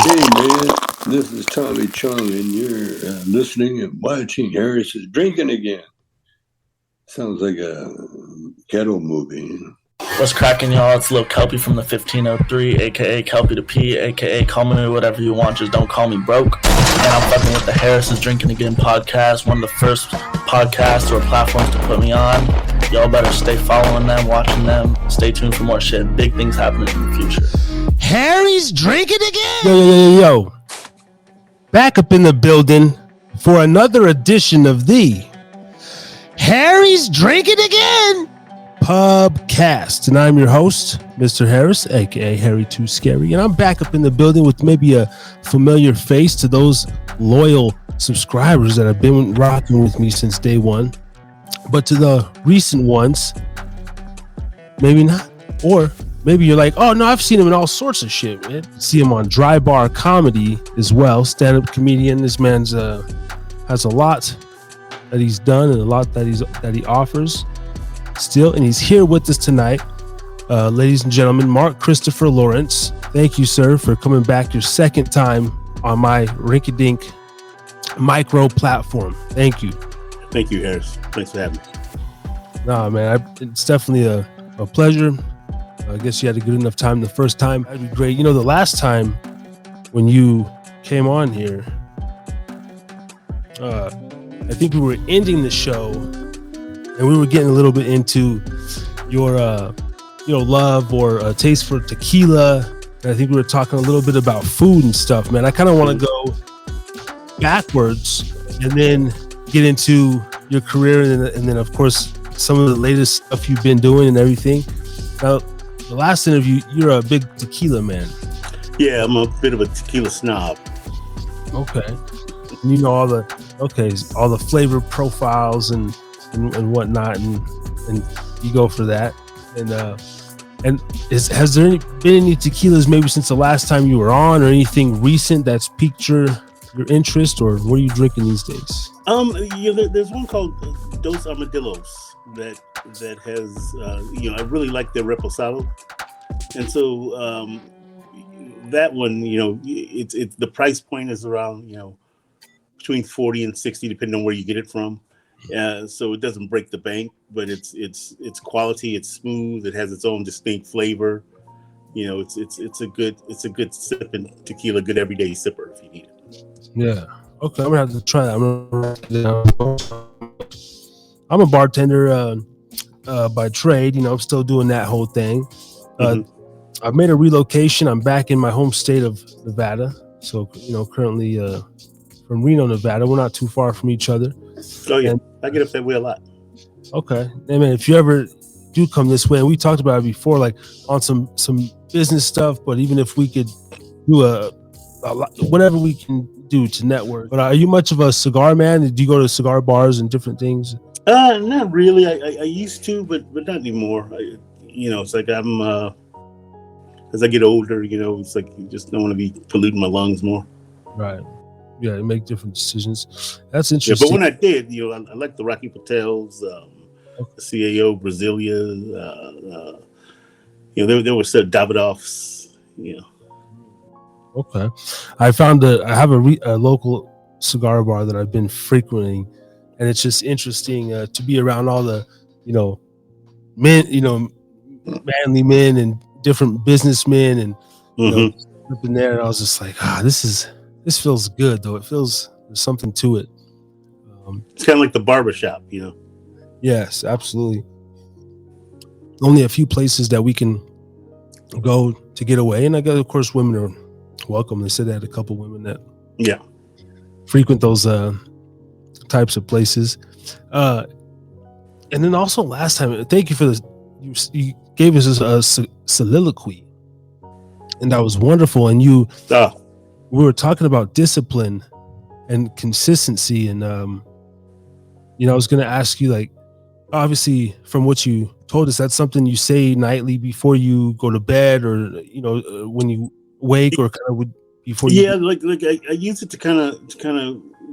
Hey man, this is Tommy Chung, and you're listening and watching Harris is Drinking Again. Sounds like a ghetto movie. What's cracking, y'all? It's Lil Kelpie from the 1503, aka K-P.2, aka call me whatever you want, just don't call me broke. And I'm fucking with the Harris is Drinking Again podcast, one of the first podcasts or platforms to put me on. Y'all better stay following them, watching them. Stay tuned for more shit. Big things happening in the future. Harry's drinking again. Yo. Back up in the building for another edition of the Harry's Drinking Again Pubcast. And I'm your host, Mr. Harris, aka Harry2 Scary. And I'm back up in the building with maybe a familiar face to those loyal subscribers that have been rocking with me since day one. But to the recent ones, maybe not. Or maybe you're like, oh no, I've seen him in all sorts of shit, man. See him on Dry Bar Comedy as well. Stand-up comedian. This man's has a lot that he's done and a lot that he offers still, and he's here with us tonight. Ladies and gentlemen, Mark Christopher Lawrence. Thank you, sir, for coming back your second time on my Rinky-Dink micro platform. Thank you. Thank you, Harris. Thanks for having me. Nah, man, it's definitely a pleasure. I guess you had a good enough time the first time. That'd be great. You know, the last time when you came on here, I think we were ending the show and we were getting a little bit into your, love or taste for tequila. And I think we were talking a little bit about food and stuff, man. I kind of want to go backwards and then get into your career and then, of course, some of the latest stuff you've been doing and everything. Now, the last interview, you're a big tequila man. Yeah, I'm a bit of a tequila snob. Okay. And you know all the flavor profiles and whatnot, and you go for that. Has there been any tequilas maybe since the last time you were on, or anything recent that's piqued your interest, or what are you drinking these days? There's one called Dos Armadillos that has I really like their reposado, and so that one, it's the price point is around between 40 and 60 depending on where you get it from. So it doesn't break the bank, but it's quality. It's smooth. It has its own distinct flavor. It's a good sipping tequila, good everyday sipper if you need it. Yeah. Okay, I'm gonna have to try that. I'm a bartender by trade. I'm still doing that whole thing. I've made a relocation. I'm back in my home state of Nevada. So currently from Reno, Nevada. We're not too far from each other. Oh yeah, I get up that way a lot. Okay, hey man, if you ever do come this way, and we talked about it before, like on some business stuff. But even if we could do a whatever we can do to network. But are you much of a cigar man? Do you go to cigar bars and different things? Not really. I used to, but not anymore. It's like I'm as I get older, it's like you just don't want to be polluting my lungs more. Right. Yeah, you make different decisions. That's interesting. Yeah, but when I did, I like the Rocky Patels, the CAO, Brasilia. There were some Davidoffs. Okay, I found I have a local cigar bar that I've been frequenting, and it's just interesting to be around all the men, manly men and different businessmen, and up in there, and I was just like, this feels good though. It feels there's something to it. It's kind of like the barbershop, Yes, absolutely. Only a few places that we can go to get away, and I guess of course women are welcome. They said they had a couple women that frequent those types of places. And then also last time, thank you for this. You gave us a soliloquy, and that was wonderful. And we were talking about discipline and consistency, and I was going to ask you, like, obviously from what you told us, that's something you say nightly before you go to bed, or when you wake, or kind of before you like I use it to kind of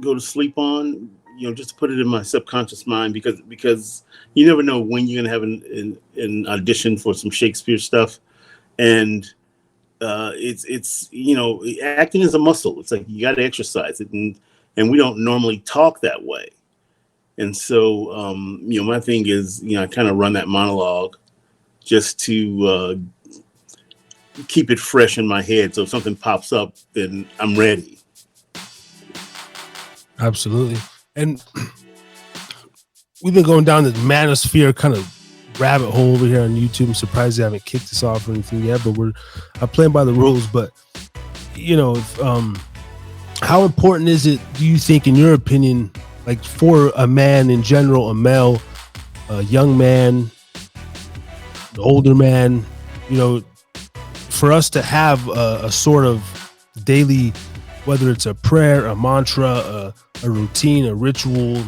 go to sleep on, just to put it in my subconscious mind, because you never know when you're gonna have an audition for some Shakespeare stuff, and it's acting is a muscle. It's like you got to exercise it, and we don't normally talk that way. And so my thing is, I kind of run that monologue just to keep it fresh in my head. So if something pops up, then I'm ready. Absolutely. And we've been going down the manosphere kind of rabbit hole over here on YouTube. I'm surprised they haven't kicked us off or anything yet, but I'm playing by the rules. But how important is it, do you think, in your opinion, like for a man in general, a male, a young man, an older man, for us to have a sort of daily, whether it's a prayer, a mantra, a routine, a ritual,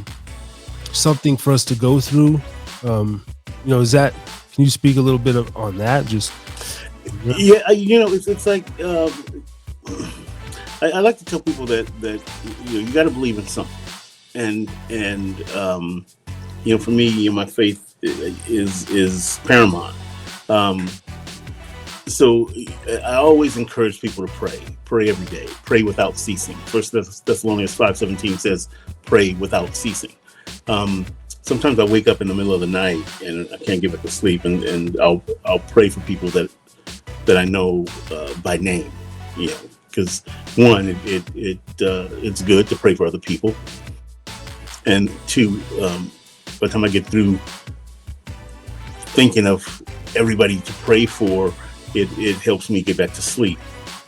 something for us to go through? Is that, can you speak a little bit on that? Just it's like I like to tell people that you got to believe in something, and for me, my faith is paramount. So I always encourage people to pray every day, pray without ceasing. First Thessalonians 5:17 says, pray without ceasing. Sometimes I wake up in the middle of the night and I can't get back to sleep, and I'll pray for people that I know by name, because one, it's good to pray for other people, and two, by the time I get through thinking of everybody to pray for, it helps me get back to sleep.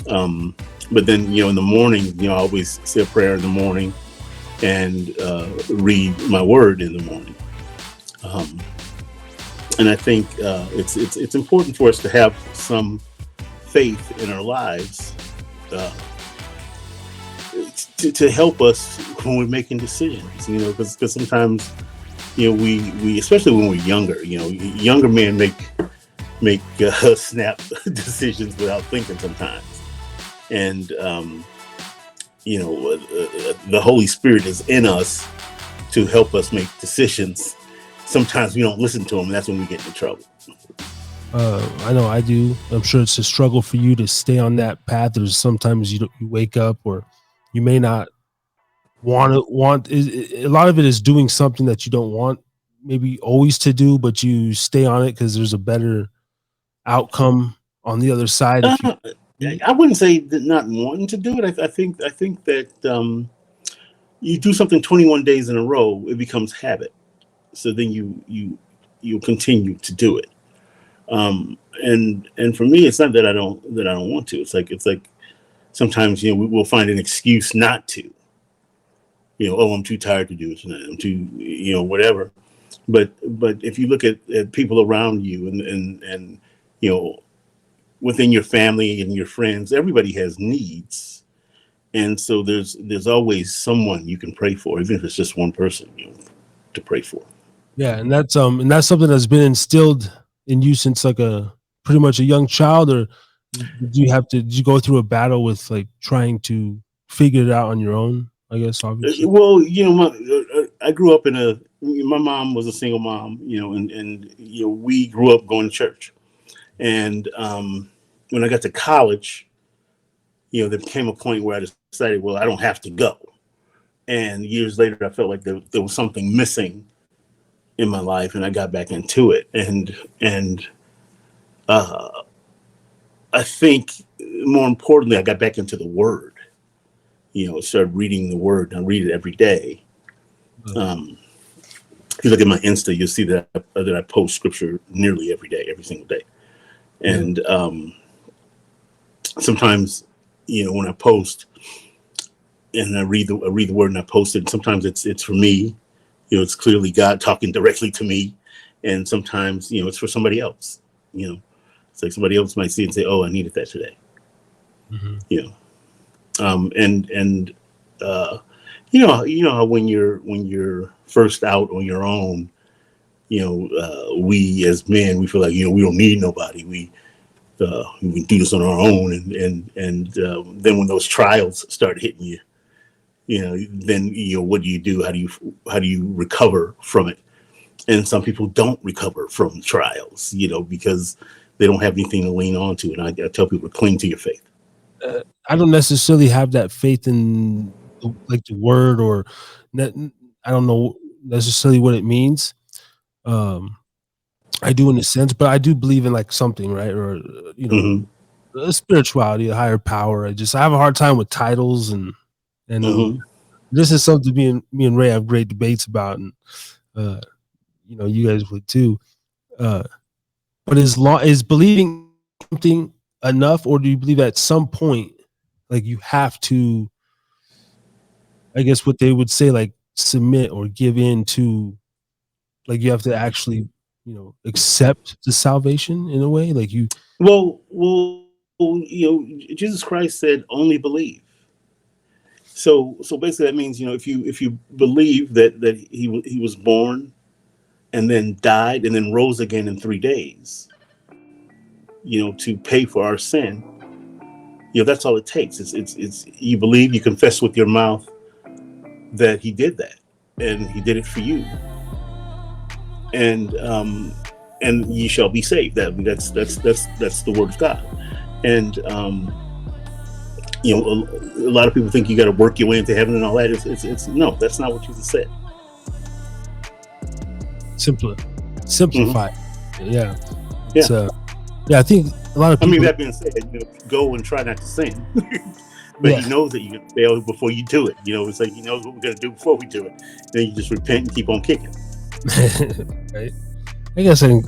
But then, in the morning, I always say a prayer in the morning and read my word in the morning. And I think it's important for us to have some faith in our lives to help us when we're making decisions, because sometimes, we especially when we're younger, younger men make snap decisions without thinking sometimes. And, the Holy Spirit is in us to help us make decisions. Sometimes we don't listen to him, and that's when we get into trouble. I know I do. I'm sure it's a struggle for you to stay on that path. There's sometimes you wake up, or you may not want. A lot of it is doing something that you don't want maybe always to do, but you stay on it because there's a better outcome on the other side. I wouldn't say that not wanting to do it. I think that you do something 21 days in a row, it becomes habit. So then you continue to do it. And for me, it's not that I don't want to. It's like sometimes we'll find an excuse not to. I'm too tired to do it tonight. I'm too whatever. But if you look at people around you and within your family and your friends, everybody has needs, and so there's always someone you can pray for, even if it's just one person to pray for. Yeah, and that's something that's been instilled in you since like pretty much a young child, or did you go through a battle with like trying to figure it out on your own? I guess obviously. Well, I grew up my mom was a single mom, and we grew up going to church. And when I got to college, there became a point where I decided, well, I don't have to go. And years later, I felt like there was something missing in my life, and I got back into it. And I think more importantly, I got back into the Word. Started reading the Word. I read it every day. If you look at my Insta, you'll see that I post scripture nearly every day, every single day. And sometimes, when I post and I read the word and I post it, sometimes it's for me, it's clearly God talking directly to me. And sometimes, it's for somebody else, it's like somebody else might see it and say, oh, I needed that today. Mm-hmm. How when you're first out on your own, we as men, we feel like, we don't need nobody. We can do this on our own. And then when those trials start hitting you, then, what do you do? How do you recover from it? And some people don't recover from trials, because they don't have anything to lean on to. And I tell people to cling to your faith. I don't necessarily have that faith in like the word, or I don't know necessarily what it means. I do in a sense, but I do believe in like something, right? Or a spirituality, a higher power. I have a hard time with titles, and this is something me and Ray have great debates about, and you guys would too. But is believing something enough, or do you believe at some point, like you have to, I guess what they would say, like submit or give in to, like you have to actually, accept the salvation in a way, like you. Well, Jesus Christ said, "Only believe." So basically, that means if you believe that he was born, and then died, and then rose again in 3 days, to pay for our sin. That's all it takes. It's you believe, you confess with your mouth that he did that, and he did it for you, and ye shall be saved. That's the word of God. And a lot of people think you got to work your way into heaven and all that. It's no, that's not what Jesus said. Simplify. Yeah. I think a lot of people. That being said, go and try not to sin. But he knows that you're going to fail before you do it. It's like he knows what we're going to do before we do it. Then you just repent and keep on kicking. Right. I guess I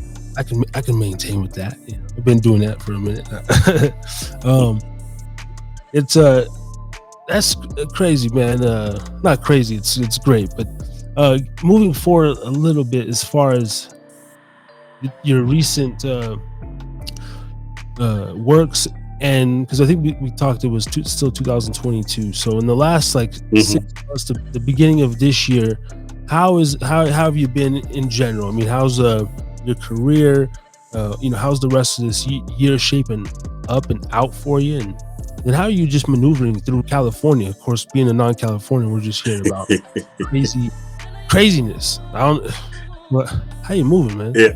can maintain with that. I've been doing that for a minute. It's that's crazy, man. Not crazy. It's great, but moving forward a little bit as far as your recent works, and because I think we talked, it was still 2022. So in the last 6 months, the beginning of this year, how have you been in general? I mean, how's your career? How's the rest of this year shaping up and out for you? And how are you just maneuvering through California? Of course, being a non-Californian, we're just hearing about craziness. How you moving, man? Yeah.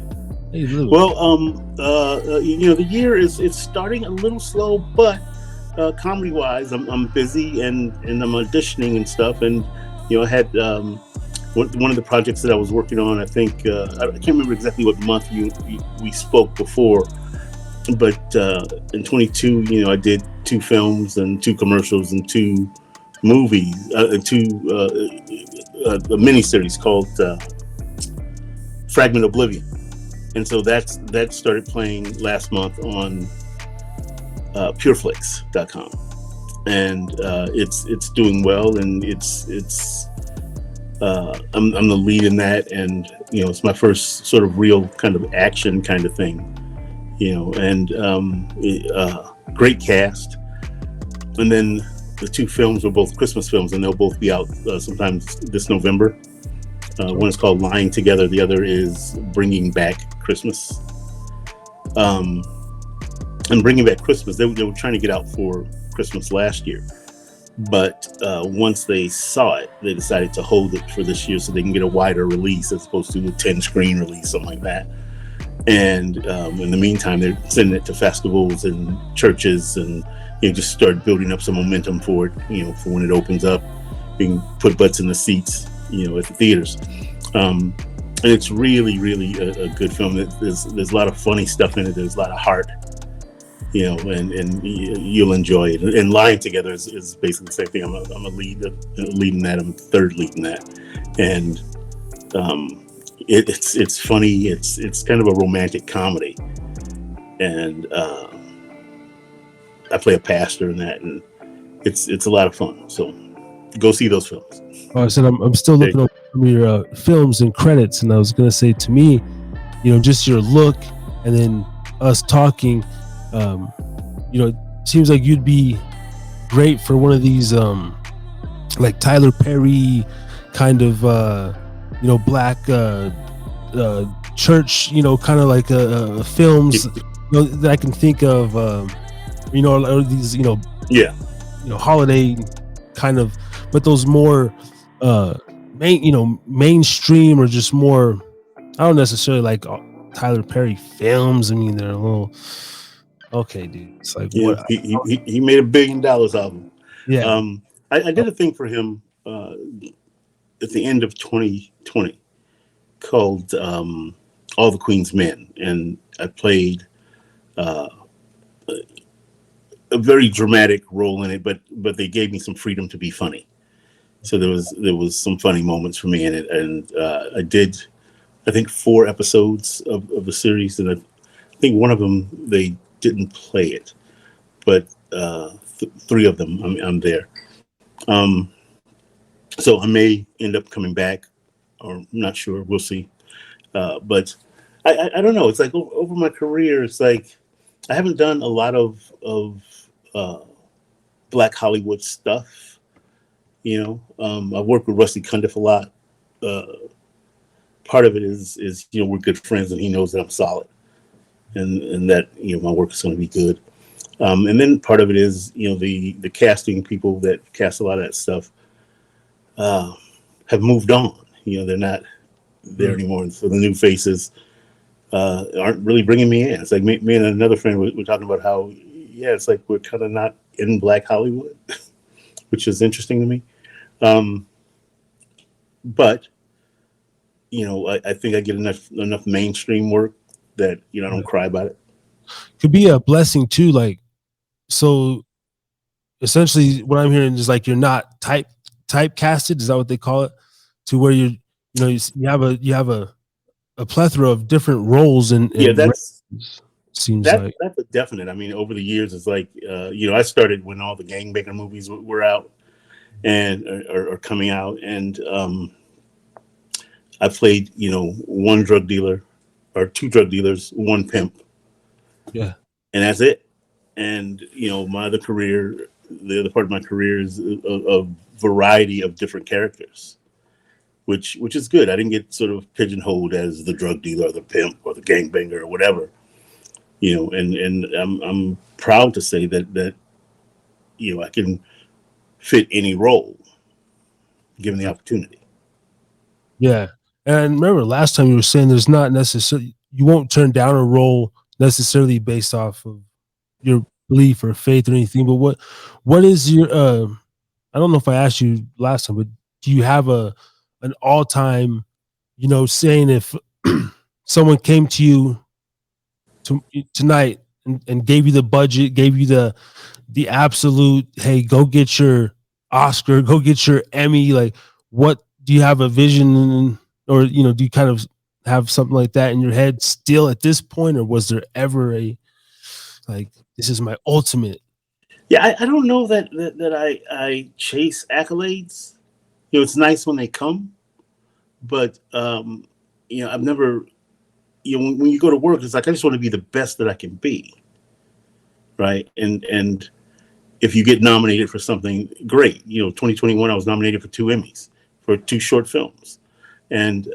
Well, the year it's starting a little slow, but comedy wise, I'm busy and I'm auditioning and stuff. And I had one of the projects that I was working on. I think I can't remember exactly what month we spoke before, but in 22, I did 2 films and 2 commercials and 2 movies, a miniseries called Fragment Oblivion. And so that started playing last month on pureflix.com, and it's doing well, and I'm the lead in that, and it's my first sort of real kind of action kind of thing, and great cast. And then the 2 films were both Christmas films, and they'll both be out sometimes this November. One is called Lying Together. The other is Bringing Back Christmas. And Bringing Back Christmas, they were trying to get out for Christmas last year. But once they saw it, they decided to hold it for this year so they can get a wider release as opposed to a 10-screen release, something like that. And in the meantime, they're sending it to festivals and churches, and just start building up some momentum for it, for when it opens up, being put butts in the seats, at the theaters. And it's really, really a good film. There's a lot of funny stuff in it. There's a lot of heart, and you'll enjoy it. And Lying Together is basically the same thing. I'm a lead in that. I'm third lead in that. And it's funny. It's kind of a romantic comedy. And I play a pastor in that, and it's a lot of fun. So go see those films. I said I'm still looking over your films and credits, and I was gonna say, to me, just your look, and then us talking, it seems like you'd be great for one of these like Tyler Perry kind of black church, kind of like films that I can think of, or these holiday kind of, but those more mainstream, or just more, I don't necessarily like Tyler Perry films. I mean, they're a little okay, dude. It's like Yeah, what? he made $1 billion off him. Yeah, I did a thing for him at the end of 2020 called All the Queen's Men, and I played a very dramatic role in it, but they gave me some freedom to be funny. So there was some funny moments for me in it, and I did, I think, 4 episodes of the series, and I think one of them they didn't play it, but 3 of them I'm there. So I may end up coming back, or I'm not sure. We'll see. But I don't know. It's like over my career, it's like I haven't done a lot of Black Hollywood stuff. I've worked with Rusty Cundiff a lot. Part of it is we're good friends, and he knows that I'm solid, and that my work is going to be good. And then part of it is the casting people that cast a lot of that stuff have moved on. They're not there anymore, and so the new faces aren't really bringing me in. It's like me and another friend we're talking about how it's like we're kind of not in Black Hollywood, which is interesting to me. But I think I get enough mainstream work that I don't cry about it. could be a blessing too. Like, so essentially, what I'm hearing is like you're not typecasted. Is that what they call it? To where you have a plethora of different roles and that's seems that's like a definite. I mean, over the years, it's like I started when all the gangbanger movies were out and are coming out, and I played 1 drug dealer or 2 drug dealers, 1 pimp, yeah. and that's it. And my other career, the other part of my career is a variety of different characters, which is good. I didn't get sort of pigeonholed as the drug dealer or the pimp or the gangbanger or whatever. And I'm proud to say that I can fit any role given the opportunity. Yeah. And remember last time you were saying there's not necessarily, you won't turn down a role necessarily based off of your belief or faith or anything, but what is your I don't know if I asked you last time, but do you have an all-time, saying if someone came to you tonight and gave you the budget, gave you the absolute, hey, go get your Oscar, go get your Emmy, like what do you have a vision, or do you kind of have something like that in your head still at this point, or was there ever a like, this is my ultimate? Yeah, I don't know that I chase accolades. It's nice when they come, but I've never, when you go to work, it's like I just want to be the best that I can be, right? And if you get nominated for something, great. 2021, I was nominated for 2 Emmys for 2 short films, and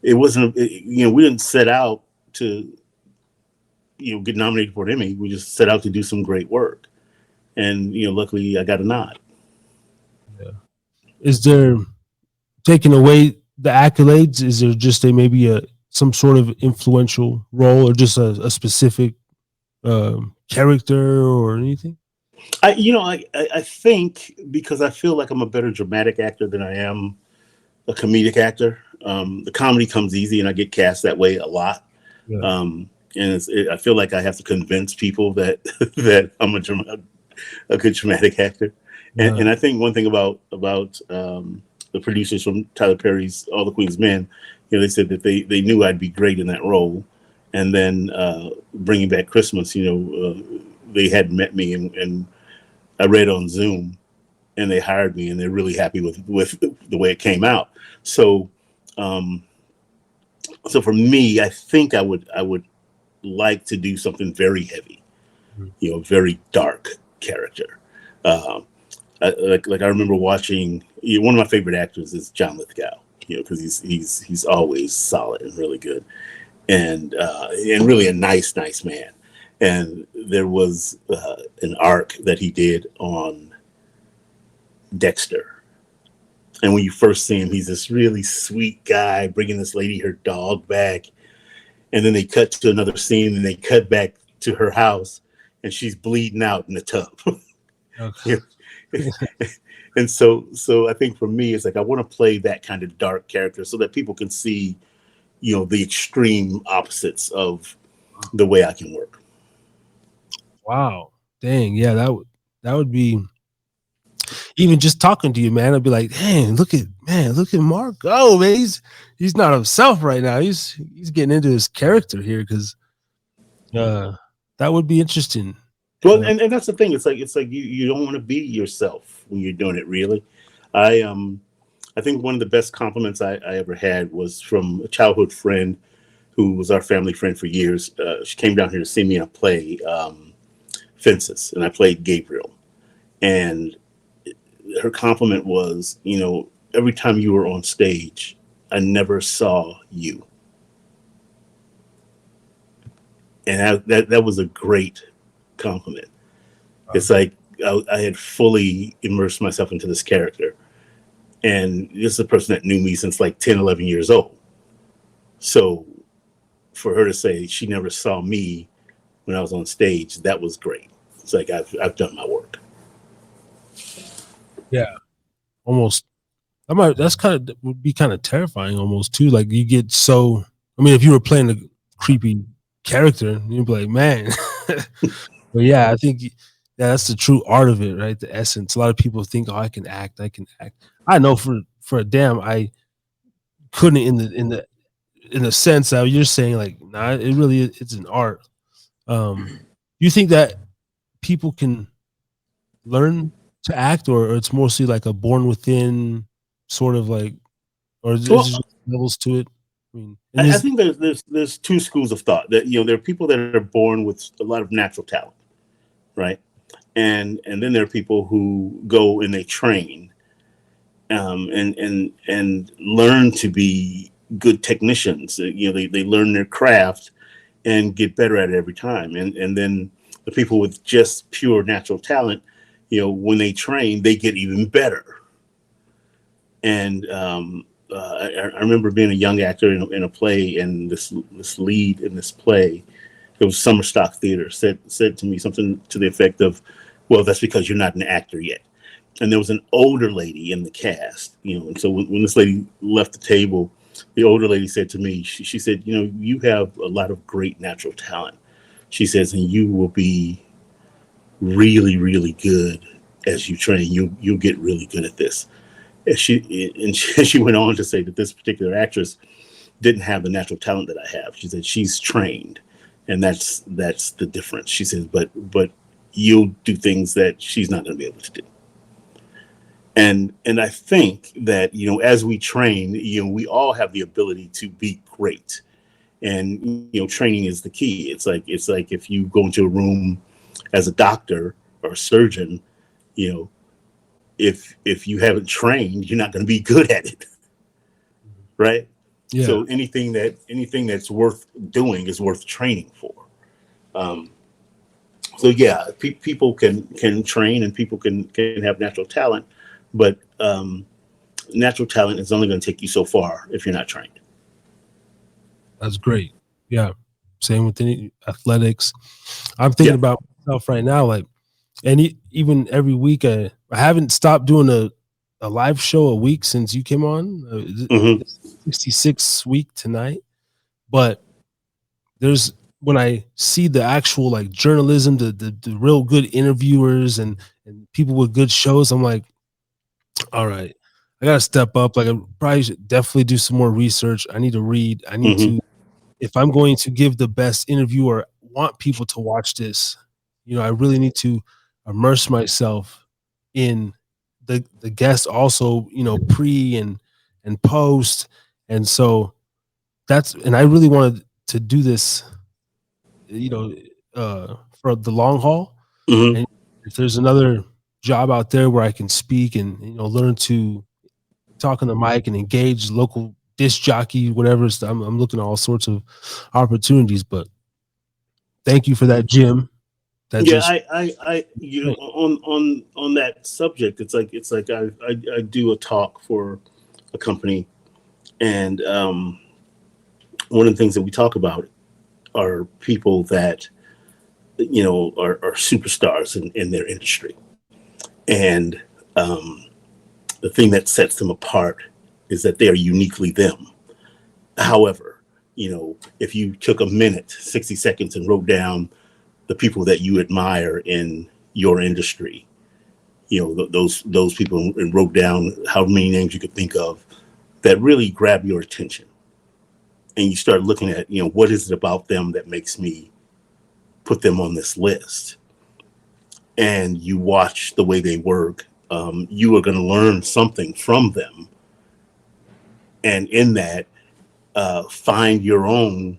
it wasn't. We didn't set out to get nominated for an Emmy. We just set out to do some great work, and luckily I got a nod. Yeah. Is there, taking away the accolades, is there just maybe some sort of influential role, or just a specific character or anything? I think because I feel like I'm a better dramatic actor than I am a comedic actor. The comedy comes easy, and I get cast that way a lot. Yeah. And I feel like I have to convince people that that I'm a good dramatic actor. And, and I think one thing about the producers from Tyler Perry's All the Queen's Men, they said that they knew I'd be great in that role. And then Bringing Back Christmas, they hadn't met me, and I read on Zoom, and they hired me, and they're really happy with the way it came out. So, so for me, I think I would like to do something very heavy, very dark character. Like I remember watching, one of my favorite actors is John Lithgow, because he's always solid and really good, and really a nice man. And there was an arc that he did on Dexter. And when you first see him, he's this really sweet guy bringing this lady her dog back. and then they cut to another scene, and they cut back to her house, and she's bleeding out in the tub. Okay. And so I think for me, it's like I want to play that kind of dark character so that people can see, the extreme opposites of the way I can work. Wow. Dang. Yeah, that would be, even just talking to you, man, I'd be like, dang, look at Mark. Oh, man, he's not himself right now. He's getting into his character here, because that would be interesting. Well, and that's the thing. It's like you don't want to be yourself when you're doing it. Really, I think one of the best compliments I ever had was from a childhood friend who was our family friend for years. She came down here to see me in a play, Fences, and I played Gabriel. And her compliment was, every time you were on stage, I never saw you. And that was a great compliment. It's like I had fully immersed myself into this character. And this is a person that knew me since like 10, 11 years old. So for her to say she never saw me when I was on stage, that was great. It's like I've done my work. Yeah, almost. That's would be kind of terrifying almost too. Like you get so. I mean, if you were playing a creepy character, you'd be like, man. But yeah, I think that's the true art of it, right? The essence. A lot of people think, oh, I can act. I know for a damn, I couldn't in the sense that you're saying, like, nah, it really it's an art. You think that people can learn to act, or it's mostly like a born within sort of like, or is it just levels to it? I mean, I think there's two schools of thought that there are people that are born with a lot of natural talent, right? And then there are people who go and they train, and learn to be good technicians. They learn their craft and get better at it every time. And then the people with just pure natural talent, when they train, they get even better. And I remember being a young actor in a play, and this lead in this play, it was Summer Stock Theater, said to me something to the effect of, well, that's because you're not an actor yet. And there was an older lady in the cast, and so when this lady left the table, the older lady said to me, she said, you have a lot of great natural talent. She says, and you will be really, really good as you train. You'll get really good at this. And she went on to say that this particular actress didn't have the natural talent that I have. She said she's trained, and that's the difference. She says, but you'll do things that she's not going to be able to do. And I think that as we train, we all have the ability to be great, and training is the key. It's like if you go into a room as a doctor or a surgeon, if you haven't trained, you're not going to be good at it, right? Yeah. So anything that's worth doing is worth training for. So yeah, people can train, and people can have natural talent, but natural talent is only going to take you so far if you're not trained. That's great. Yeah, same with any athletics. I'm thinking about myself right now, like, and even every week, I haven't stopped doing a live show a week since you came on. 66th week tonight, but when I see the actual like journalism, the real good interviewers and people with good shows, I'm like, all right, I gotta step up. Like, I probably should definitely do some more research. I need to read. I need to, if I'm going to give the best interview or want people to watch this, I really need to immerse myself in the guest also, pre and post. And so and I really wanted to do this, for the long haul. And if there's another job out there where I can speak and, learn to talk on the mic and engage local disc jockey, whatever, I'm looking at all sorts of opportunities, but thank you for that, Jim. I on that subject, it's like I do a talk for a company, and one of the things that we talk about are people that are superstars in their industry, and the thing that sets them apart is that they are uniquely them. However, if you took a minute, 60 seconds, and wrote down the people that you admire in your industry, those people, and wrote down how many names you could think of that really grab your attention, and you start looking at, what is it about them that makes me put them on this list, and you watch the way they work, you are going to learn something from them, and in that, find your own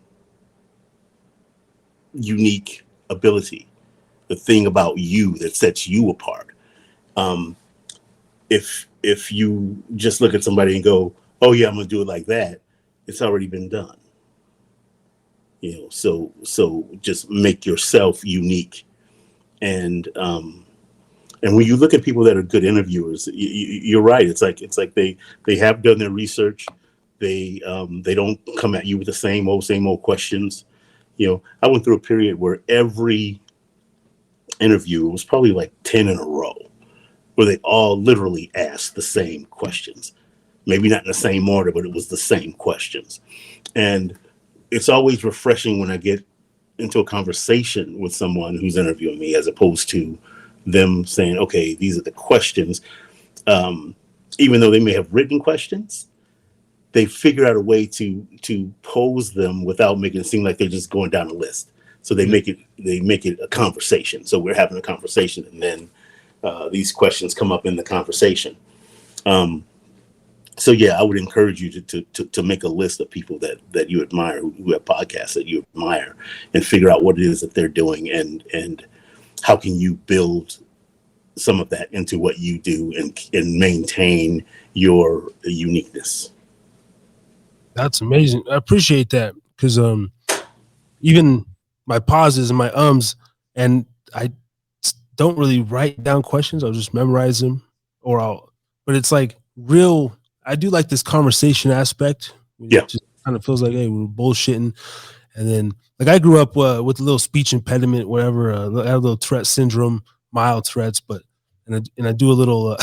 unique ability, the thing about you that sets you apart. If you just look at somebody and go, "Oh yeah, I'm gonna do it like that," it's already been done. So just make yourself unique, and when you look at people that are good interviewers, you're right. It's like they have done their research. They don't come at you with the same old questions. I went through a period where every interview was probably like 10 in a row, where they all literally asked the same questions. Maybe not in the same order, but it was the same questions. And it's always refreshing when I get into a conversation with someone who's interviewing me, as opposed to them saying, okay, these are the questions. Even though they may have written questions, they figure out a way to pose them without making it seem like they're just going down a list. So they make it a conversation. So we're having a conversation, and then these questions come up in the conversation. So yeah, I would encourage you to make a list of people that you admire, who have podcasts that you admire, and figure out what it is that they're doing, and how can you build some of that into what you do, and maintain your uniqueness. That's amazing. I appreciate that, because even my pauses and my ums, and I don't really write down questions. I'll just memorize them, but it's like real. I do like this conversation aspect. Yeah. It just kind of feels like, hey, we're bullshitting. And then, like, I grew up with a little speech impediment, whatever. I have a little Tourette syndrome, mild Tourette's, and I do a little,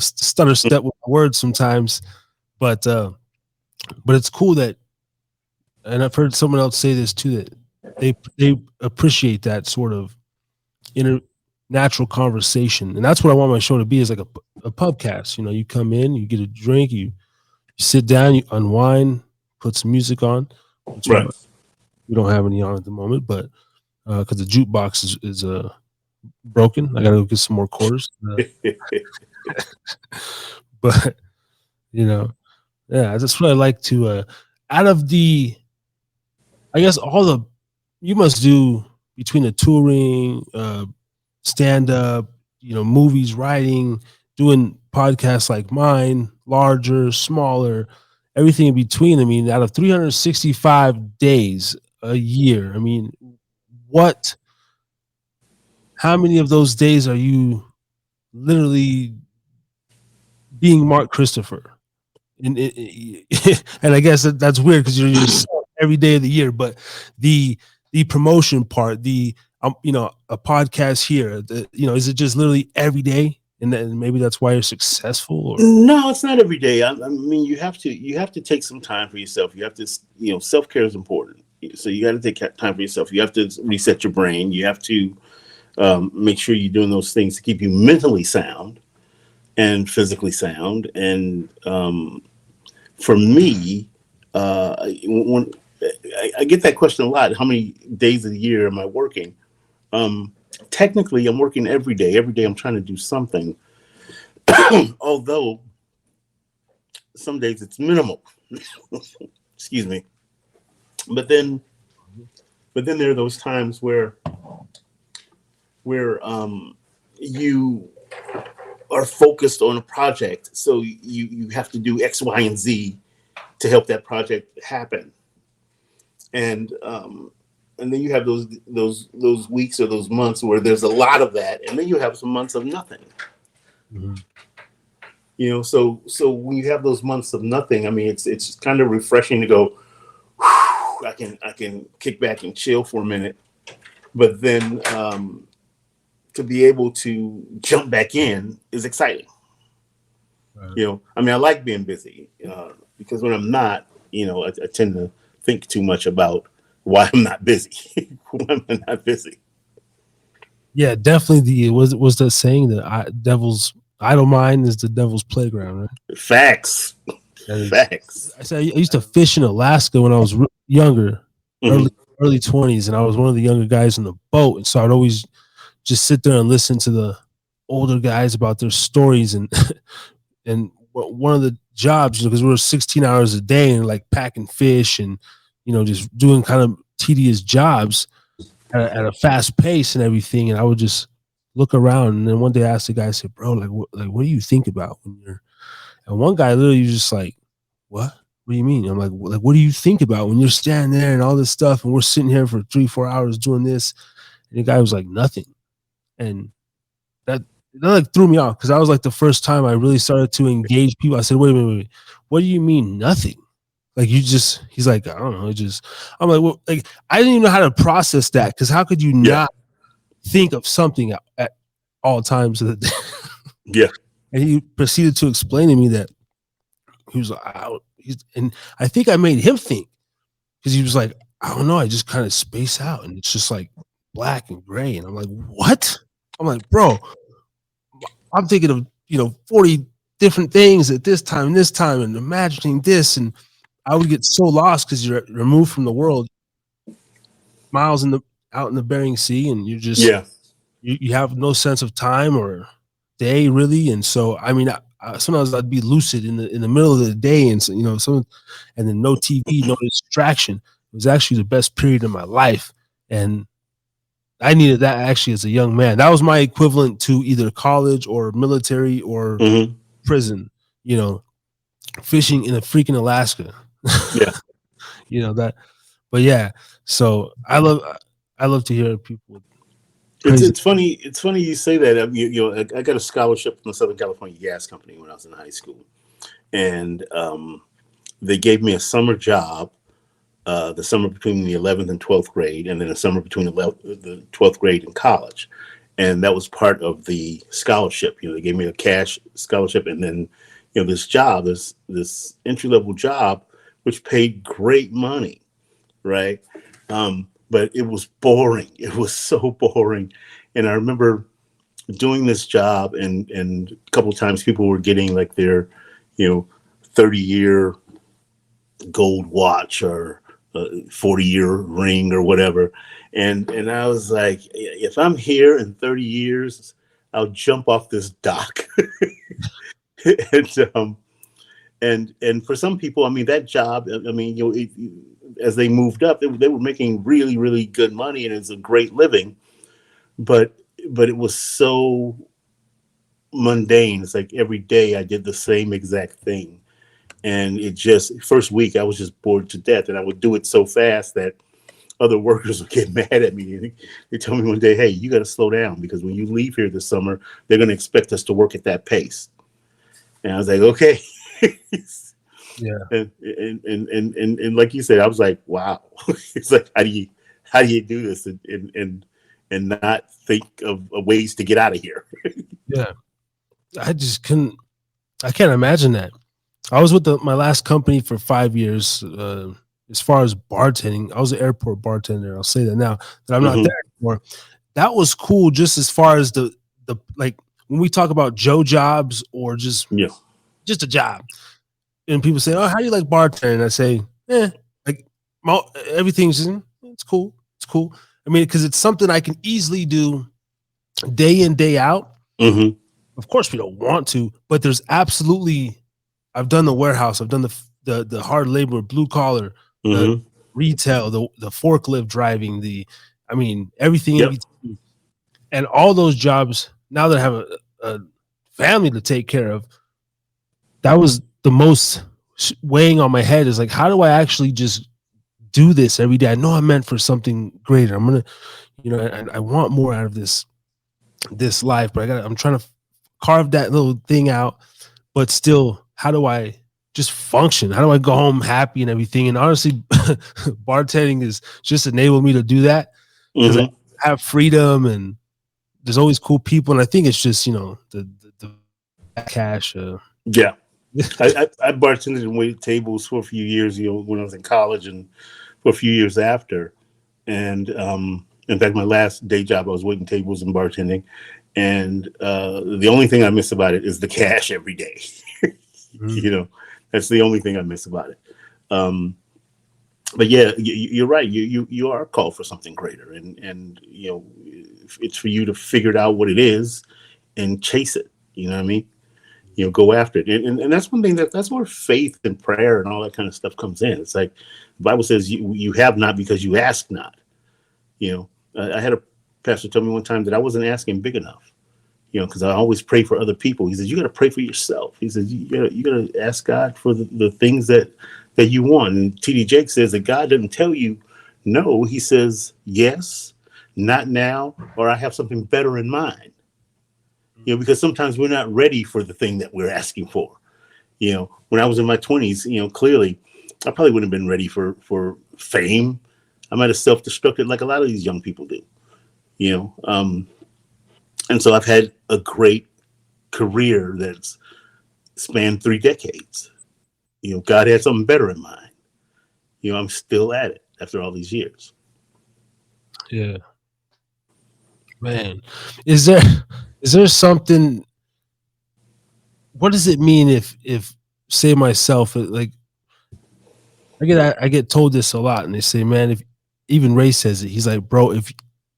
stutter step with words sometimes. But it's cool that, and I've heard someone else say this too, that they appreciate that sort of natural conversation, and that's what I want my show to be, is like a pubcast. You come in, you get a drink, you sit down, you unwind, put some music on. Right. We don't have any on at the moment, but because the jukebox is broken, I gotta go get some more quarters. But yeah, that's what I like to. Out of the, I guess you must do between the touring, stand up, movies, writing, doing podcasts like mine, larger, smaller, everything in between. I mean, out of 365 days a year, I mean, how many of those days are you literally being Mark Christopher? And and I guess that's weird, because you're every day of the year, but the promotion part, a podcast here, is it just literally every day? And then maybe that's why you're successful? Or? No, it's not every day. I mean, you have to take some time for yourself. You have to, self-care is important. So you got to take time for yourself. You have to reset your brain. You have to make sure you're doing those things to keep you mentally sound and physically sound. And for me, when I get that question a lot, how many days of the year am I working? Technically, I'm working every day. Every day I'm trying to do something. Although some days it's minimal. Excuse me. But then there are those times where you are focused on a project, so you have to do X, Y, and Z to help that project happen. And then you have those weeks or those months where there's a lot of that, and then you have some months of nothing. Mm-hmm. So when you have those months of nothing, I mean, it's kind of refreshing to go, I can kick back and chill for a minute. But then to be able to jump back in is exciting. Right. I mean, I like being busy because when I'm not, I tend to think too much about why I'm not busy. Why am I not busy? Yeah, definitely. Was that saying that devil's idle mind is the devil's playground, right? Facts. And Facts. I said I used to fish in Alaska when I was younger, Mhm. early 20s, and I was one of the younger guys in the boat, and so I'd always just sit there and listen to the older guys about their stories and and one of the jobs, because we were 16 hours a day and like packing fish and just doing kind of tedious jobs at a fast pace and everything, and I would just look around, and then one day I asked the guy, I said, bro, what do you think about when you're, and one guy literally was just like, what do you mean? I'm like, what do you think about when you're standing there and all this stuff and we're sitting here for 3-4 hours doing this? And the guy was like, nothing. And that like threw me off, because that was like the first time I really started to engage people. I said, wait. What do you mean nothing? Like he's like, I don't know. I'm like, well, like, I didn't even know how to process that, because how could you not think of something at all times of the day? Yeah. And he proceeded to explain to me that he was out. And I think I made him think, because he was like, I don't know. I just kind of space out and it's just like black and gray. And I'm like, what? I'm like, bro, I'm thinking of, 40 different things at this time and imagining this. And I would get so lost because you're removed from the world, miles out in the Bering Sea, and you just, you have no sense of time or day really. And so, I mean, sometimes I'd be lucid in the middle of the day, and so, and then no TV, no distraction. It was actually the best period of my life, and I needed that actually as a young man. That was my equivalent to either college or military or prison. Fishing in a freaking Alaska. Yeah. That. But yeah, so I love to hear people. It's funny. It's funny you say that. I got a scholarship from the Southern California Gas Company when I was in high school, and they gave me a summer job, the summer between the 11th and 12th grade, and then a summer between the 12th grade and college, and that was part of the scholarship. They gave me a cash scholarship, and then this job, this entry-level job, which paid great money, right? But it was boring. It was so boring. And I remember doing this job, and a couple of times people were getting like their 30-year gold watch or 40-year ring or whatever. And I was like, if I'm here in 30 years, I'll jump off this dock. And for some people, I mean, that job, I mean, as they moved up, they were making really, really good money, and it's a great living, but it was so mundane. It's like every day I did the same exact thing, and it just, first week I was just bored to death, and I would do it so fast that other workers would get mad at me. And they told me one day, hey, you got to slow down, because when you leave here this summer, they're going to expect us to work at that pace. And I was like, okay. Yeah. And like you said, I was like, wow. It's like, how do you do this and not think of ways to get out of here? Yeah. I can't imagine that. I was with my last company for 5 years. As far as bartending, I was an airport bartender. I'll say that now that I'm not there anymore. That was cool, just as far as the like when we talk about Joe jobs or just a job. And people say, oh, how do you like bartending? And I say, like everything's it's cool. It's cool. I mean, because it's something I can easily do day in, day out. Of course, we don't want to, but there's absolutely, I've done the warehouse, I've done the hard labor, blue collar, the retail, the forklift driving, everything in between. And all those jobs, now that I have a family to take care of, that was the most weighing on my head, is like, how do I actually just do this every day? I know I'm meant for something greater. I'm going to, I want more out of this life, but I'm trying to carve that little thing out, but still, how do I just function? How do I go home happy and everything? And honestly, bartending is just enabled me to do that because I have freedom and there's always cool people. And I think it's just, the cash. Yeah. I bartended and waited tables for a few years, when I was in college and for a few years after. And in fact, my last day job, I was waiting tables and bartending. And the only thing I miss about it is the cash every day. That's the only thing I miss about it. But yeah, you're right. You are called for something greater, and it's for you to figure out what it is and chase it. You know what I mean? Go after it. And that's one thing that's where faith and prayer and all that kind of stuff comes in. It's like the Bible says you have not because you ask not. I had a pastor tell me one time that I wasn't asking big enough, because I always pray for other people. He says, you got to pray for yourself. He says, you got to ask God for the things that you want. And T.D. Jakes says that God doesn't tell you no. He says, yes, not now, or I have something better in mind. Because sometimes we're not ready for the thing that we're asking for. When I was in my 20s, clearly I probably wouldn't have been ready for fame. I might have self-destructed like a lot of these young people do, and so I've had a great career that's spanned 3 decades. God had something better in mind. I'm still at it after all these years. Yeah. Man, is there something, what does it mean if say myself, like I get told this a lot and they say, man, if even Ray says it, he's like, bro,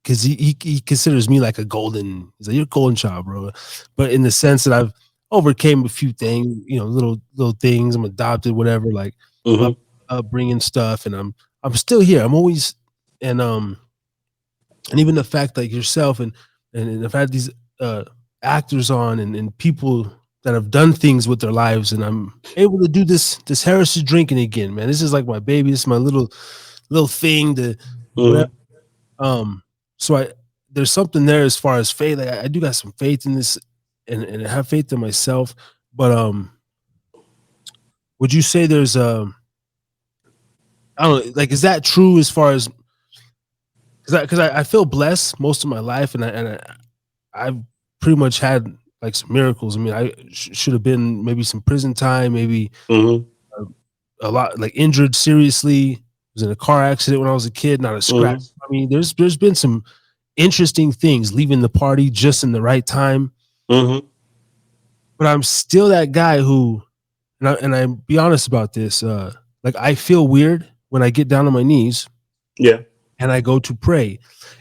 because he considers me like a golden, he's like, you're a golden child, bro. But in the sense that I've overcame a few things, little things, I'm adopted, whatever, like upbringing stuff, and I'm still here. I'm always, and even the fact like yourself and I've had these actors on and people that have done things with their lives, and I'm able to do this Harris is drinking again, man. This is like my baby. This is my little thing to whatever. So there's something there as far as faith. Like I do got some faith in this and I have faith in myself. But would you say there's I don't know, like, is that true as far as, because I feel blessed most of my life, and I've pretty much had like some miracles. I mean, I should have been maybe some prison time, maybe a lot, like injured seriously. Was in a car accident when I was a kid, not a scratch. I mean, there's been some interesting things, leaving the party just in the right time. But I'm still that guy who, and I be honest about this, like I feel weird when I get down on my knees. Yeah. And I go to pray,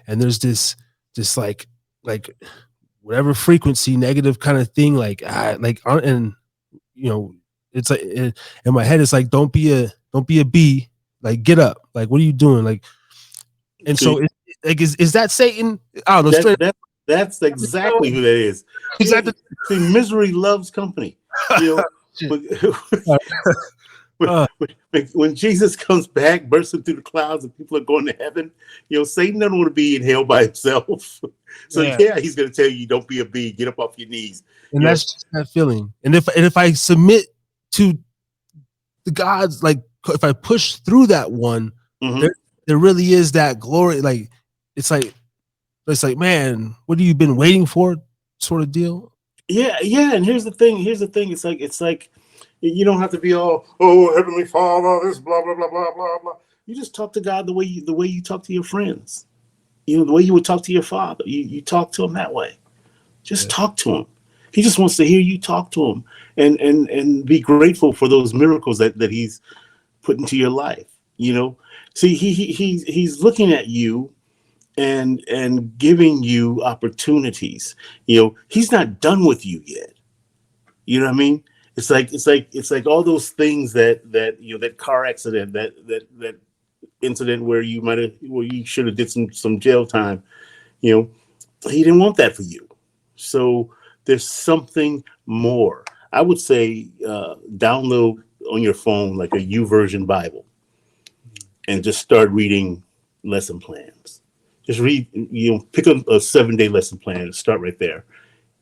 and there's this like whatever frequency, negative kind of thing, and it's like in my head, it's like, don't be a bee, like get up, like what are you doing, like, and so is that Satan? I don't know. That's exactly who that is. Exactly. See, misery loves company. When Jesus comes back, bursting through the clouds, and people are going to heaven, Satan doesn't want to be in hell by himself. So he's going to tell you, don't be a bee, get up off your knees. And that's just that feeling. And if I submit to the gods, like if I push through that one, there really is that glory. Like it's like, man, what have you been waiting for? Sort of deal. Yeah. And here's the thing. It's like. You don't have to be all, oh, Heavenly Father, this blah blah blah blah blah blah. You just talk to God the way you talk to your friends. The way you would talk to your father. You talk to him that way. Just talk to him. He just wants to hear you talk to him and be grateful for those miracles that he's put into your life. See, he's looking at you and giving you opportunities. He's not done with you yet. You know what I mean? It's like all those things that car accident, that incident where you should have did some jail time. He didn't want that for you. So there's something more. I would say download on your phone like a YouVersion Bible and just start reading lesson plans. Just read, pick a 7-day lesson plan and start right there.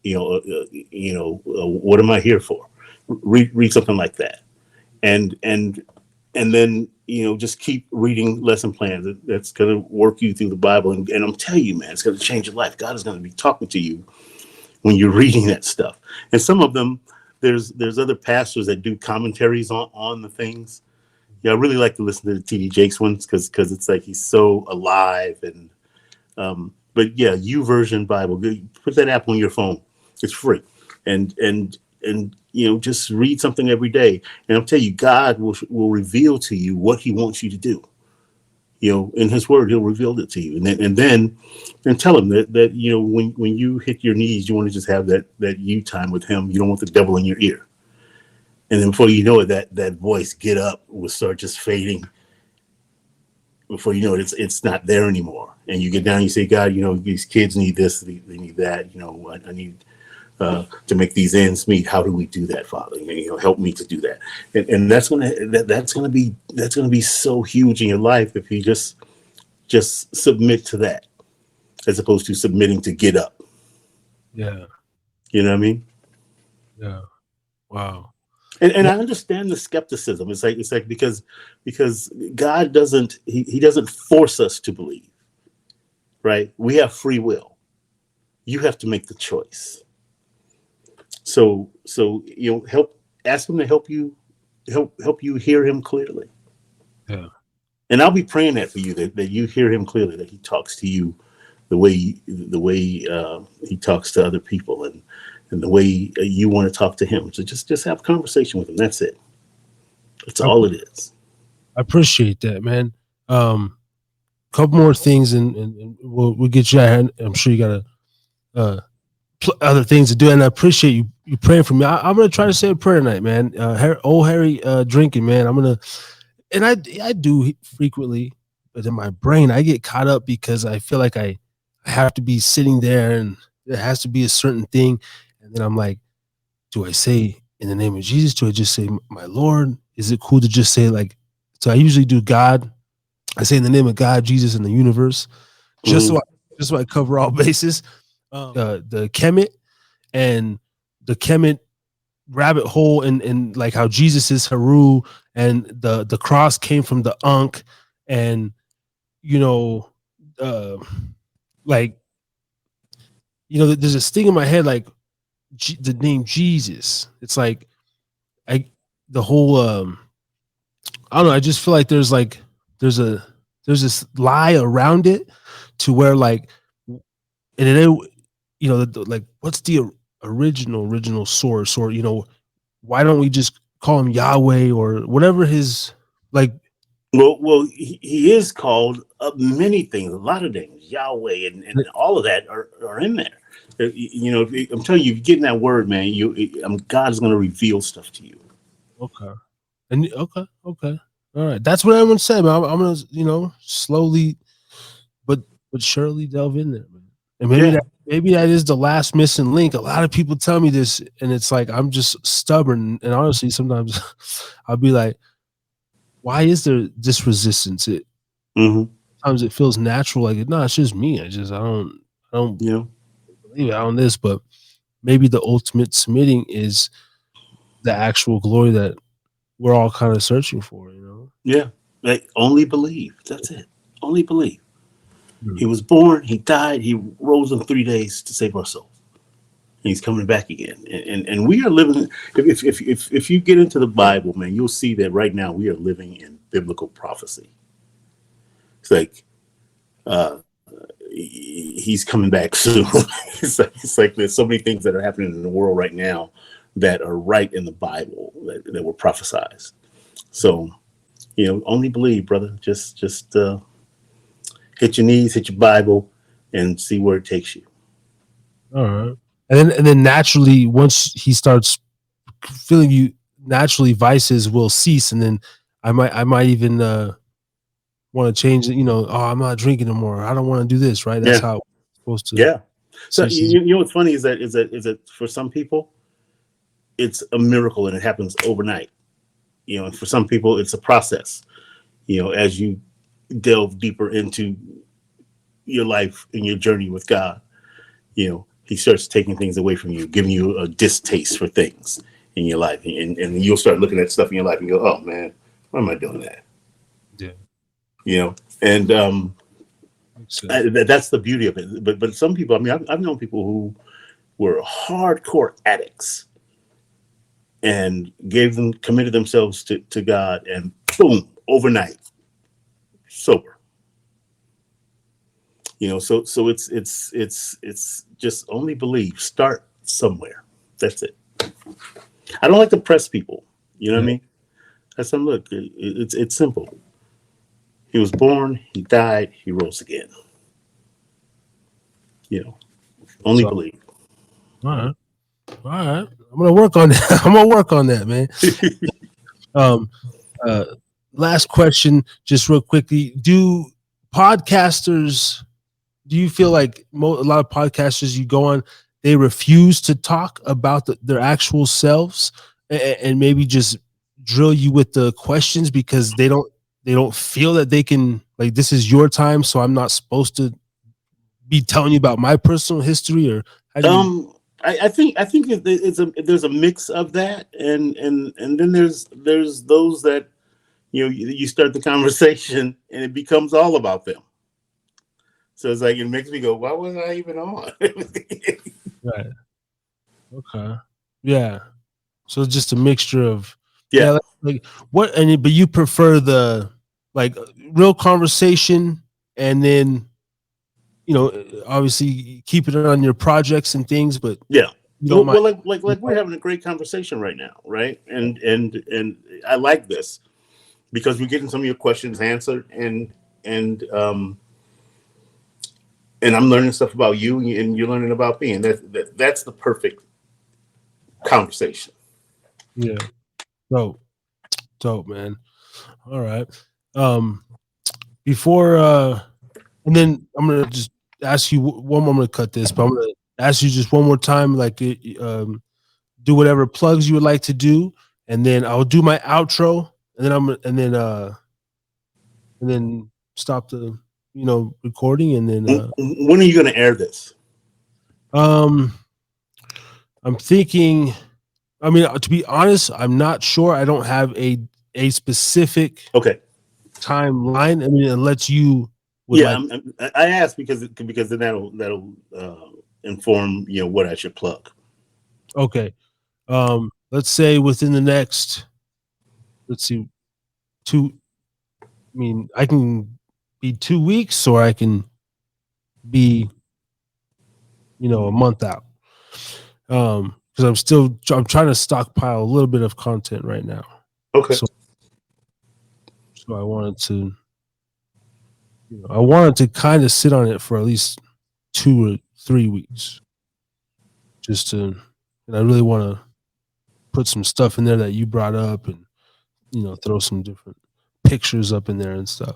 What am I here for? Read something like that, and then just keep reading lesson plans. That's going to work you through the Bible, and I'm telling you, man, it's going to change your life. God is going to be talking to you when you're reading that stuff. And some of them, there's other pastors that do commentaries on the things. Yeah, I really like to listen to the TD Jakes ones because it's like he's so alive. And but yeah, YouVersion Bible, put that app on your phone. It's free, and just read something every day. And I'll tell you, God will reveal to you what He wants you to do. In His Word, He'll reveal it to you, and then tell Him that when you hit your knees, you want to just have that you time with Him. You don't want the devil in your ear. And then before you know it, that voice, get up, will start just fading. Before you know it, it's not there anymore. And you get down, you say, God, these kids need this, they need that. I need to make these ends meet. How do we do that, Father? Help me to do that. And that's gonna be so huge in your life if you just submit to that, as opposed to submitting to get up. Yeah. You know what I mean? Yeah. Wow. And I understand the skepticism. It's like because God doesn't he doesn't force us to believe, right? We have free will. You have to make the choice. So ask Him to help you hear Him clearly. Yeah. And I'll be praying that for you, that you hear Him clearly, that He talks to you the way He talks to other people, and the way you want to talk to Him. So just have a conversation with Him. That's it. That's all it is. I appreciate that, man. Couple more things, and we'll get you out. I'm sure you got other things to do, and I appreciate you praying for me. I'm gonna try to say a prayer tonight, man. Harry drinking, man. I'm gonna, and I do frequently, but in my brain I get caught up because I feel like I have to be sitting there, and there has to be a certain thing. And then I'm like, do I say in the name of Jesus? Do I just say my Lord? Is it cool to just say so I usually do God. I say in the name of God, Jesus, and the universe, just so I cover all bases. The Kemet and the Kemet rabbit hole, and like how Jesus is Haru, and the cross came from the Ankh, and there's a sting in my head, like the name Jesus. It's like the whole I don't know. I just feel like there's this lie around it, to where what's the original source, or why don't we just call Him Yahweh or whatever his like. Well, he is called many things, a lot of things, Yahweh, and all of that are in there. I'm telling you, if you get in that word, man, God is going to reveal stuff to you. Okay. And okay. All right. That's what everyone said, man. I'm gonna, slowly but surely delve in there, man. And maybe that is the last missing link. A lot of people tell me this, and it's like I'm just stubborn. And honestly, sometimes I'll be like, why is there this resistance? Sometimes it feels natural, like no, it's just me. I don't believe it on this, but maybe the ultimate submitting is the actual glory that we're all kind of searching for, Yeah, like only believe. That's it. Only believe. He was born, He died, He rose in 3 days to save our souls. He's coming back again, and we are living. If you get into the Bible, man, you'll see that right now we are living in biblical prophecy. It's like He's coming back soon. It's like there's so many things that are happening in the world right now that are right in the Bible that were prophesied. So, only believe, brother. Just hit your knees, hit your Bible, and see where it takes you. All right. And then naturally, once He starts feeling you, naturally vices will cease, and then I might even want to change it. I'm not drinking anymore. I don't want to do this. Right? That's how it's supposed to. Yeah. So what's funny is that for some people, it's a miracle and it happens overnight. And for some people, it's a process. As you delve deeper into your life and your journey with God, He starts taking things away from you, giving you a distaste for things, in your life, and you'll start looking at stuff in your life and go, oh man, why am I doing that? Yeah. You know, and that's the beauty of it. But some people, I mean, I've known people who were hardcore addicts and committed themselves to God, and boom, overnight, sober. You know, so it's just only believe. Start somewhere. That's it. I don't like to press people. You know what I mean? I said, look, it's simple. He was born, he died, he rose again. You know, only believe. All right. I'm gonna work on that. I'm gonna work on that, man. Last question, just real quickly. Do you feel like a lot of podcasters you go on, they refuse to talk about their actual selves and maybe just drill you with the questions because they don't feel that they can, like, this is your time, so I'm not supposed to be telling you about my personal history? Or how do you... I think there's a mix of that, and then there's those that, you know, you start the conversation and it becomes all about them. So it's like, it makes me go, why was I even on? Right. Okay. Yeah. So it's just a mixture of yeah. like what, but you prefer the, like, real conversation, and then, you know, obviously keep it on your projects and things, but yeah. you don't mind. Well, like we're having a great conversation right now, right? And I like this because we're getting some of your questions answered, and I'm learning stuff about you, and you're learning about me, and that's the perfect conversation. Yeah. Dope, man. All right. Before and then I'm gonna just ask you one more. I'm gonna cut this, but I'm gonna ask you just one more time, like, do whatever plugs you would like to do, and then I'll do my outro, and then stop the, you know, recording, and then when are you going to air this? I'm thinking, I mean, to be honest, I'm not sure. I don't have a specific timeline. I mean, it lets you. I asked because then that'll inform, you know, what I should plug. Okay. Let's say within the next, I mean, I can be 2 weeks, or I can be, you know, a month out. Because I'm trying to stockpile a little bit of content right now. Okay. So I wanted to kind of sit on it for at least 2 or 3 weeks, and I really want to put some stuff in there that you brought up, and, you know, throw some different pictures up in there and stuff.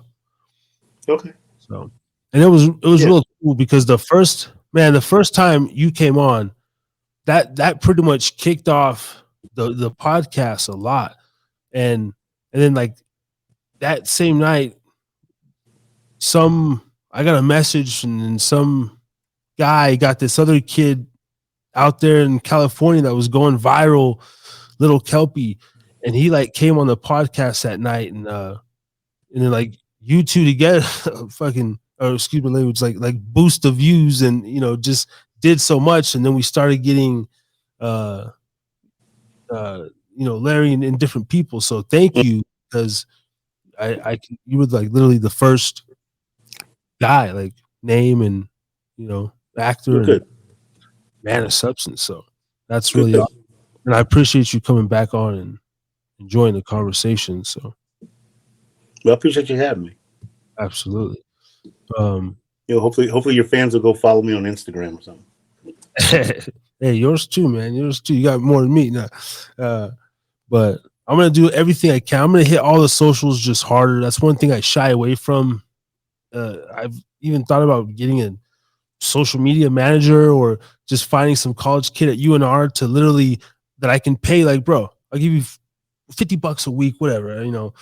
Okay. So, and it was real cool because the first time you came on, that pretty much kicked off the podcast a lot, and then, like, that same night, I got a message, and then some guy got this other kid out there in California that was going viral, Little Kelpie, and he, like, came on the podcast that night, and then, like, you two together fucking, or excuse my language, like boost the views, and, you know, just did so much. And then we started getting you know, Larry and different people. So thank you, because you were, like, literally the first guy, like, name and, you know, actor and man of substance. So that's really awesome. And I appreciate you coming back on and enjoying the conversation. So, well, I appreciate you having me. Absolutely. You know, hopefully your fans will go follow me on Instagram or something. Hey, yours too, man. Yours too. You got more than me now. But I'm gonna do everything I can. I'm gonna hit all the socials just harder. That's one thing I shy away from. I've even thought about getting a social media manager, or just finding some college kid at UNR to literally, that I can pay, like, bro, I'll give you $50 a week, whatever, you know,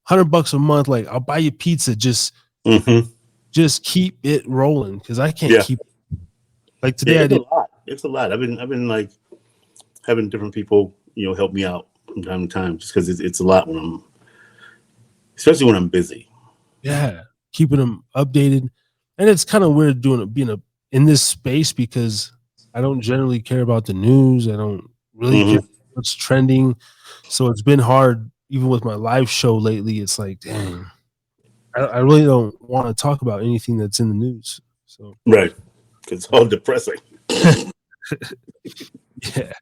$100 a month. Like, I'll buy you pizza. Just keep it rolling, because I can't keep. Like today, it's a lot. It's a lot. I've been like having different people help me out from time to time, just because it's a lot especially when I'm busy. Yeah, keeping them updated, and it's kind of weird in this space because I don't generally care about the news. I don't really care what's trending, so it's been hard even with my live show lately. It's like, dang, I really don't want to talk about anything that's in the news. So right, because it's all depressing. Yeah,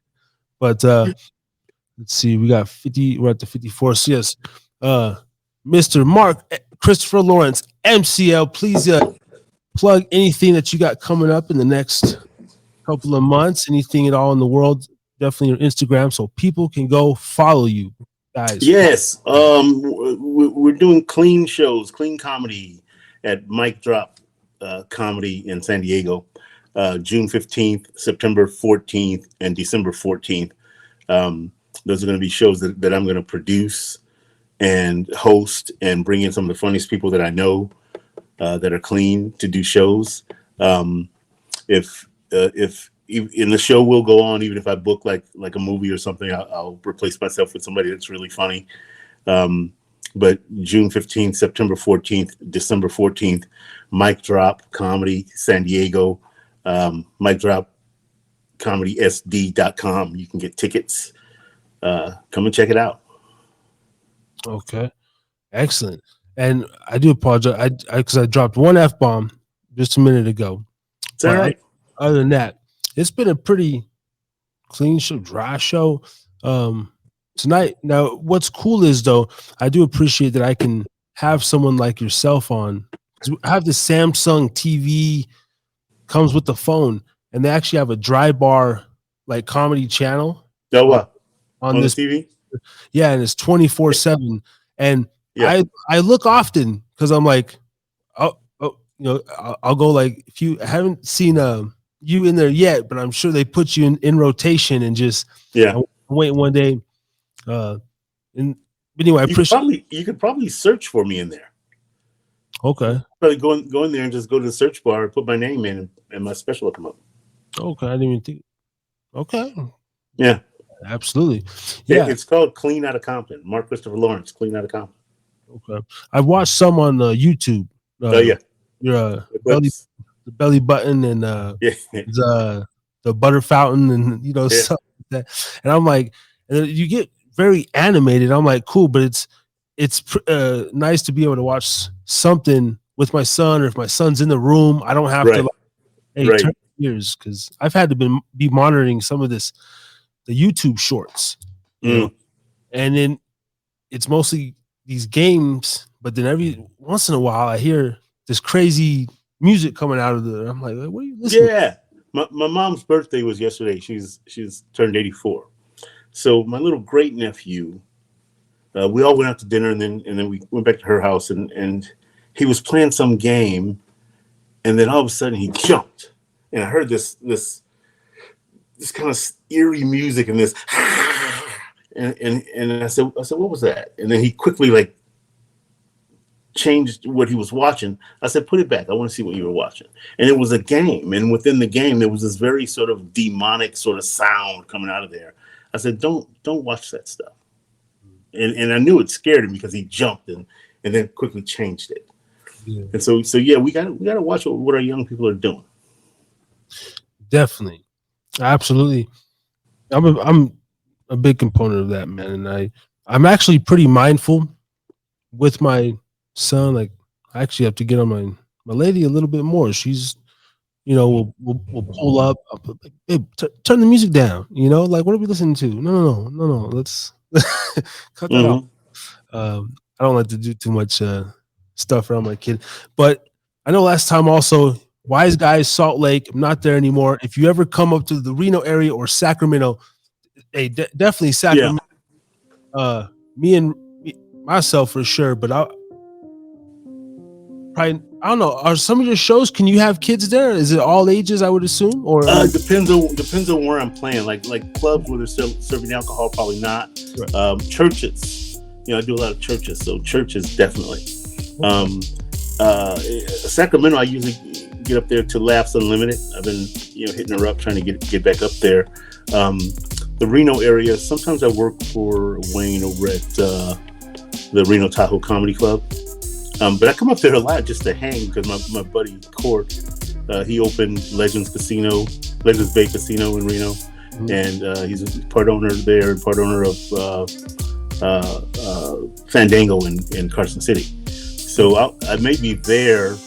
but let's see, we got 50. We're at the 54. So yes, Mr. Mark Christopher Lawrence, MCL, please plug anything that you got coming up in the next couple of months, anything at all in the world. Definitely your Instagram, so people can go follow you, guys. Yes, we're doing clean shows, clean comedy at Mic Drop Comedy in San Diego, June 15th, September 14th, and December 14th. Those are going to be shows that I'm going to produce and host and bring in some of the funniest people that I know that are clean to do shows. If in the show will go on, even if I book like a movie or something, I'll replace myself with somebody that's really funny. But June 15th, September 14th, December 14th, Mic Drop Comedy San Diego, Mic Drop ComedySD.com. You can get tickets. Come and check it out. Okay, excellent. And I do apologize, because I dropped one F-bomb just a minute ago. It's all right. Other than that, it's been a pretty clean show, dry show tonight. Now, what's cool is, though, I do appreciate that I can have someone like yourself on. I have the Samsung TV, comes with the phone, and they actually have a dry bar like comedy channel. Oh, wow. On this TV? Yeah, and it's 24/7. And yeah. I look often because I'm like, I'll go like, if you haven't seen you in there yet, but I'm sure they put you in rotation and just wait one day. And anyway, I appreciate. You could probably search for me in there. Okay. Probably go in there and just go to the search bar, put my name in, and my special will come up. Okay, I didn't even think. Okay. Yeah. Absolutely. Yeah. It's called Clean Outta Compton. Mark Christopher Lawrence, Clean Outta Compton. Okay. I've watched some on YouTube. Yeah. Your the belly button and the butter fountain and stuff like that. And I'm like, and you get very animated. I'm like, cool, but it's nice to be able to watch something with my son, or if my son's in the room, I don't have to turn ears, because I've had to be monitoring some of the YouTube shorts, and then it's mostly these games, but then every once in a while I hear this crazy music coming out of the. I'm like, what are you listening? Yeah, my mom's birthday was yesterday. She's turned 84. So my little great nephew, we all went out to dinner, and then we went back to her house, and he was playing some game, and then all of a sudden he jumped, and I heard this kind of eerie music and this, and I said, what was that? And then he quickly changed what he was watching. I said, put it back. I want to see what you were watching. And it was a game, and within the game there was this very sort of demonic sort of sound coming out of there. I said, don't watch that stuff. And I knew it scared him because he jumped and then quickly changed it. Yeah. And so yeah, we gotta watch what our young people are doing. Definitely. Absolutely. I'm a big component of that, man. And I'm actually pretty mindful with my son. Like, I actually have to get on my lady a little bit more. She's, we'll pull up. I'll put, like, babe, turn the music down. Like, what are we listening to? No. Let's cut that off. I don't like to do too much stuff around my kid. But I know last time also, Wise Guys, Salt Lake. I'm not there anymore. If you ever come up to the Reno area or Sacramento, hey, definitely Sacramento. Yeah. Myself for sure, but I don't know. Are some of your shows? Can you have kids there? Is it all ages? I would assume, or depends on where I'm playing. Like clubs where they're still serving alcohol, probably not. Right. Churches, I do a lot of churches, so churches definitely. Sacramento, I usually get up there to Laughs Unlimited. I've been hitting her up, trying to get back up there. the Reno area. Sometimes I work for Wayne over at the Reno Tahoe Comedy Club. But I come up there a lot just to hang because my buddy Court, he opened Legends Bay Casino in Reno, and he's a part owner there and part owner of Fandango in Carson City. So I may be there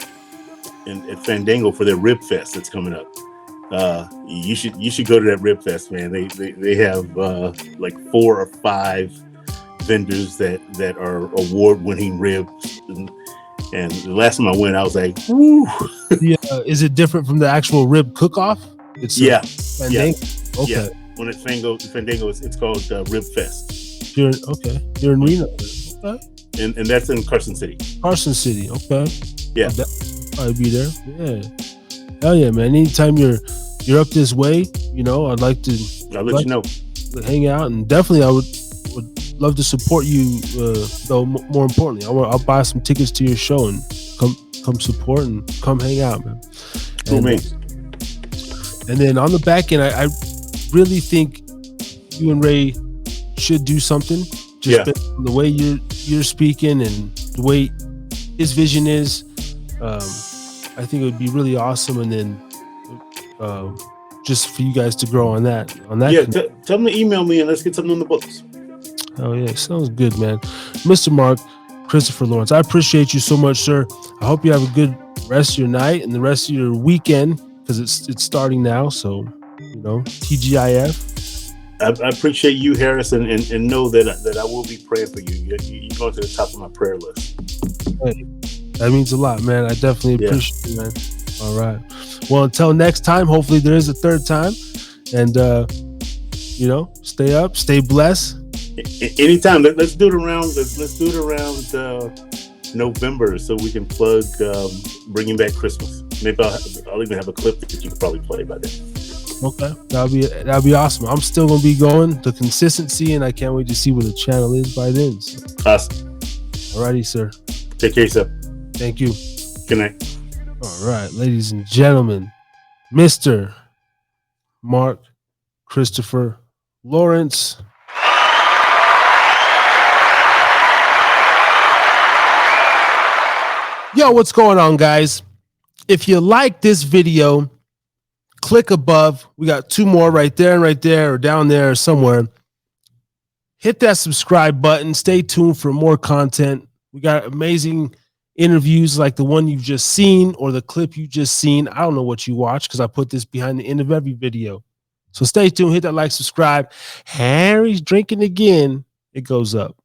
at Fandango for their Rib Fest that's coming up. You should go to that Rib Fest, man. They have like 4 or 5 vendors that are award-winning ribs, and the last time I went, I was like, "Woo!" Yeah, is it different from the actual rib cook-off? It's yeah. Okay. Yeah. When it's Fandango, it's called Rib Fest. You're in Reno. Okay. And that's in Carson City. Carson City. Okay. Yeah. I'll probably be there. Yeah. Hell yeah, man. Anytime you're up this way, I'd like to. I'll let you know. Hang out, and definitely I would love to support you. Though more importantly, I'll buy some tickets to your show and come support and come hang out, man. Cool, man. And then on the back end, I really think you and Ray should do something. Just the way you're speaking and the way his vision is. I think it would be really awesome, and then just for you guys to grow on that. Yeah, tell them to email me and let's get something on the books. Oh yeah, sounds good, man. Mr. Mark Christopher Lawrence, I appreciate you so much, sir. I hope you have a good rest of your night and the rest of your weekend, because it's starting now. So TGIF. I appreciate you, Harris, and know that I will be praying for you. You go to the top of my prayer list. Hey, that means a lot, man. I definitely appreciate it, man. All right. Well, until next time, hopefully there is a third time. And, stay up, stay blessed. Anytime. Let's do it around. Let's do it around November so we can plug Bringing Back Christmas. Maybe I'll even have a clip that you can probably play by then. Okay. That'll be awesome. I'm still going to be going the consistency, and I can't wait to see what the channel is by then. So. Awesome. Alrighty, sir. Take care of yourself. Thank you. Good night. All right, ladies and gentlemen, Mr. Mark Christopher Lawrence. Yo, what's going on, guys? If you like this video, click above. We got 2 more right there, or down there, or somewhere. Hit that subscribe button. Stay tuned for more content. We got amazing interviews like the one you've just seen or the clip you just seen. I don't know what you watch because I put this behind the end of every video. So stay tuned, hit that like, subscribe. Harry's drinking again. It goes up.